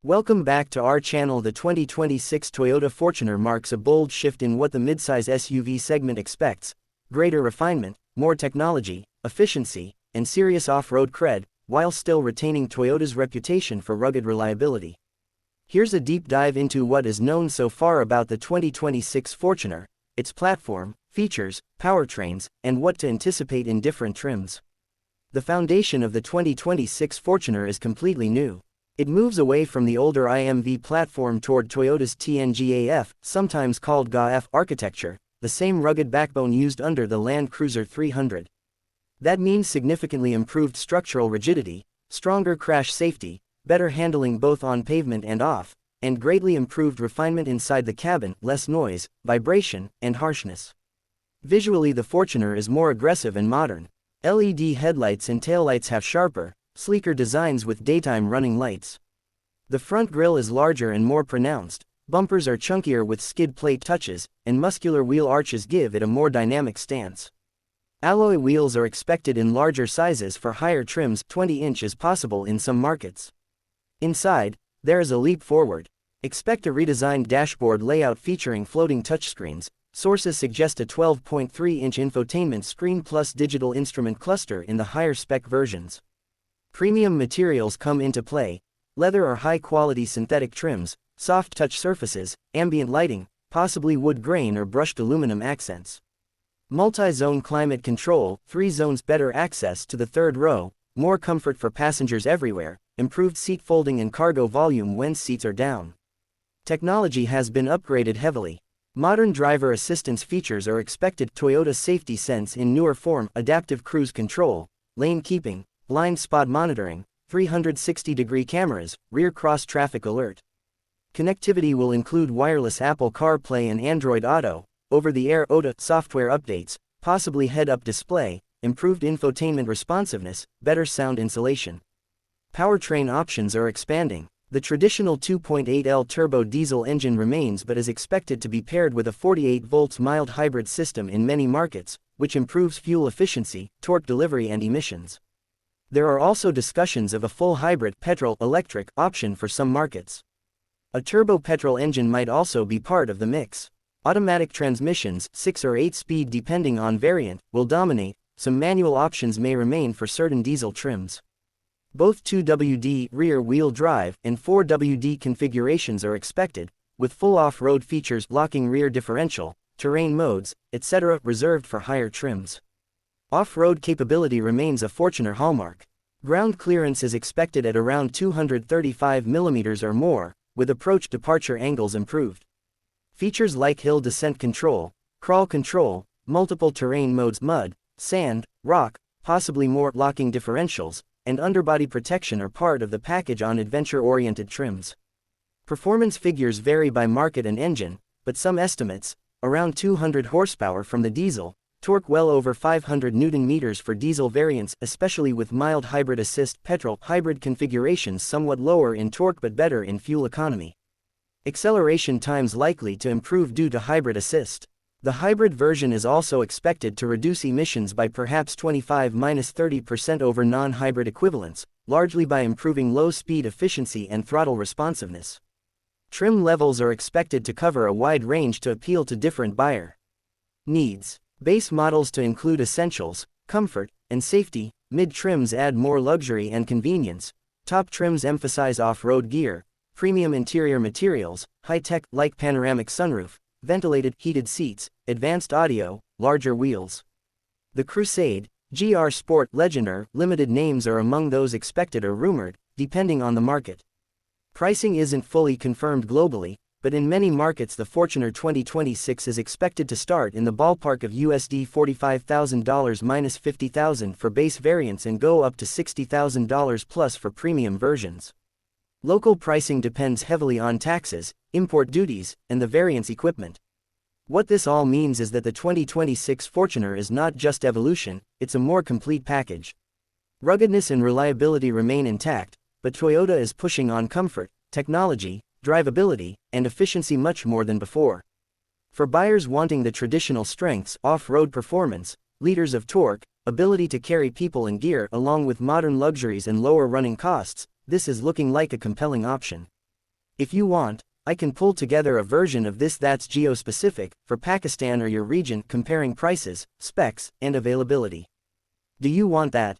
Welcome back to our channel. The 2026 Toyota Fortuner marks a bold shift in what the midsize SUV segment expects: greater refinement, more technology, efficiency, and serious off-road cred, while still retaining Toyota's reputation for rugged reliability. Here's a deep dive into what is known so far about the 2026 Fortuner, its platform, features, powertrains, and what to anticipate in different trims. The foundation of the 2026 Fortuner is completely new. It moves away from the older IMV platform toward Toyota's TNGA-F, sometimes called GA-F architecture, the same rugged backbone used under the Land Cruiser 300. That means significantly improved structural rigidity, stronger crash safety, better handling both on pavement and off, and greatly improved refinement inside the cabin, less noise, vibration, and harshness. Visually, the Fortuner is more aggressive and modern. LED headlights and taillights have sharper, sleeker designs with daytime running lights. The front grille is larger and more pronounced, bumpers are chunkier with skid plate touches, and muscular wheel arches give it a more dynamic stance. Alloy wheels are expected in larger sizes for higher trims. 20-inch is possible in some markets. Inside, there is a leap forward. Expect a redesigned dashboard layout featuring floating touchscreens. Sources suggest a 12.3-inch infotainment screen plus digital instrument cluster in the higher-spec versions. Premium materials come into play: leather or high-quality synthetic trims, soft touch surfaces, ambient lighting, possibly wood grain or brushed aluminum accents. Multi-zone climate control, 3 zones, better access to the third row, more comfort for passengers everywhere, improved seat folding and cargo volume when seats are down. Technology has been upgraded heavily. Modern driver assistance features are expected: Toyota Safety Sense in newer form, adaptive cruise control, lane keeping, blind spot monitoring, 360-degree cameras, rear cross-traffic alert. Connectivity will include wireless Apple CarPlay and Android Auto, over-the-air OTA software updates, possibly head-up display, improved infotainment responsiveness, better sound insulation. Powertrain options are expanding. The traditional 2.8L turbo diesel engine remains but is expected to be paired with a 48 volts mild hybrid system in many markets, which improves fuel efficiency, torque delivery and emissions. There are also discussions of a full hybrid petrol-electric option for some markets. A turbo petrol engine might also be part of the mix. Automatic transmissions, 6 or 8-speed depending on variant, will dominate. Some manual options may remain for certain diesel trims. Both 2WD rear-wheel drive and 4WD configurations are expected, with full off-road features, locking rear differential, terrain modes, etc., reserved for higher trims. Off-road capability remains a Fortuner hallmark. Ground clearance is expected at around 235 mm or more, with approach-departure angles improved. Features like hill descent control, crawl control, multiple terrain modes, mud, sand, rock, possibly more, locking differentials, and underbody protection are part of the package on adventure-oriented trims. Performance figures vary by market and engine, but some estimates: around 200 horsepower from the diesel, torque well over 500 Nm for diesel variants, especially with mild hybrid assist. Petrol hybrid configurations somewhat lower in torque but better in fuel economy. Acceleration times likely to improve due to hybrid assist. The hybrid version is also expected to reduce emissions by perhaps 25–30% over non-hybrid equivalents, largely by improving low-speed efficiency and throttle responsiveness. Trim levels are expected to cover a wide range to appeal to different buyer needs. Base models to include essentials, comfort, and safety. Mid-trims add more luxury and convenience. Top trims emphasize off-road gear, premium interior materials, high-tech, like panoramic sunroof, ventilated, heated seats, advanced audio, larger wheels. The Crusade, GR Sport, Legender, limited names are among those expected or rumored, depending on the market. Pricing isn't fully confirmed globally, but in many markets the Fortuner 2026 is expected to start in the ballpark of USD $45,000–50,000 for base variants and go up to $60,000 plus for premium versions. Local pricing depends heavily on taxes, import duties, and the variant's equipment. What this all means is that the 2026 Fortuner is not just evolution, it's a more complete package. Ruggedness and reliability remain intact, but Toyota is pushing on comfort, technology, drivability, and efficiency much more than before. For buyers wanting the traditional strengths, off-road performance, liters of torque, ability to carry people and gear along with modern luxuries and lower running costs, this is looking like a compelling option. If you want, I can pull together a version of this that's geo-specific, for Pakistan or your region, comparing prices, specs, and availability. Do you want that?